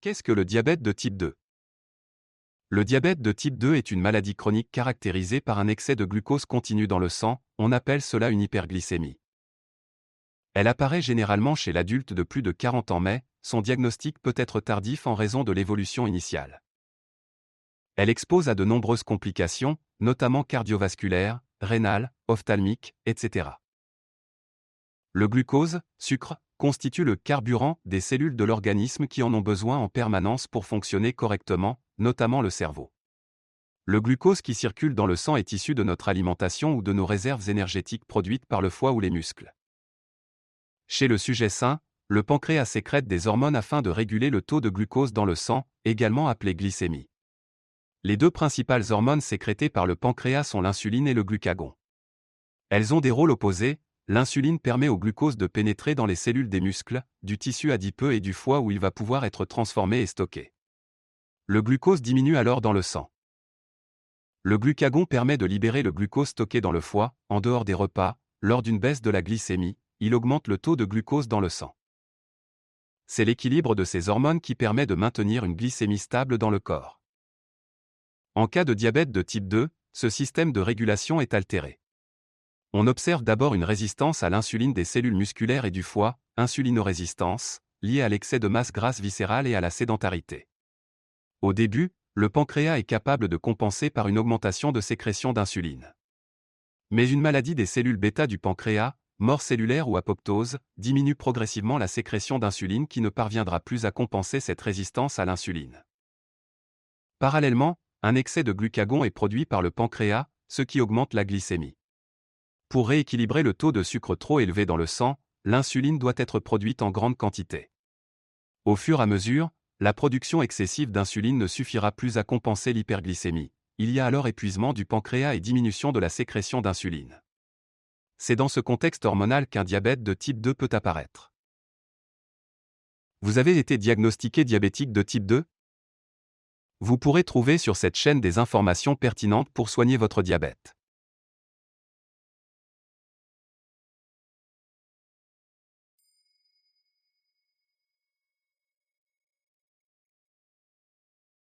Qu'est-ce que le diabète de type 2? Le diabète de type 2 est une maladie chronique caractérisée par un excès de glucose continu dans le sang, on appelle cela une hyperglycémie. Elle apparaît généralement chez l'adulte de plus de 40 ans mais, son diagnostic peut être tardif en raison de l'évolution initiale. Elle expose à de nombreuses complications, notamment cardiovasculaires, rénales, ophtalmiques, etc. Le glucose, sucre, constitue le carburant des cellules de l'organisme qui en ont besoin en permanence pour fonctionner correctement, notamment le cerveau. Le glucose qui circule dans le sang est issu de notre alimentation ou de nos réserves énergétiques produites par le foie ou les muscles. Chez le sujet sain, le pancréas sécrète des hormones afin de réguler le taux de glucose dans le sang, également appelé glycémie. Les deux principales hormones sécrétées par le pancréas sont l'insuline et le glucagon. Elles ont des rôles opposés. L'insuline permet au glucose de pénétrer dans les cellules des muscles, du tissu adipeux et du foie où il va pouvoir être transformé et stocké. Le glucose diminue alors dans le sang. Le glucagon permet de libérer le glucose stocké dans le foie, en dehors des repas. Lors d'une baisse de la glycémie, il augmente le taux de glucose dans le sang. C'est l'équilibre de ces hormones qui permet de maintenir une glycémie stable dans le corps. En cas de diabète de type 2, ce système de régulation est altéré. On observe d'abord une résistance à l'insuline des cellules musculaires et du foie, insulinorésistance, liée à l'excès de masse grasse viscérale et à la sédentarité. Au début, le pancréas est capable de compenser par une augmentation de sécrétion d'insuline. Mais une maladie des cellules bêta du pancréas, mort cellulaire ou apoptose, diminue progressivement la sécrétion d'insuline qui ne parviendra plus à compenser cette résistance à l'insuline. Parallèlement, un excès de glucagon est produit par le pancréas, ce qui augmente la glycémie. Pour rééquilibrer le taux de sucre trop élevé dans le sang, l'insuline doit être produite en grande quantité. Au fur et à mesure, la production excessive d'insuline ne suffira plus à compenser l'hyperglycémie. Il y a alors épuisement du pancréas et diminution de la sécrétion d'insuline. C'est dans ce contexte hormonal qu'un diabète de type 2 peut apparaître. Vous avez été diagnostiqué diabétique de type 2? Vous pourrez trouver sur cette chaîne des informations pertinentes pour soigner votre diabète.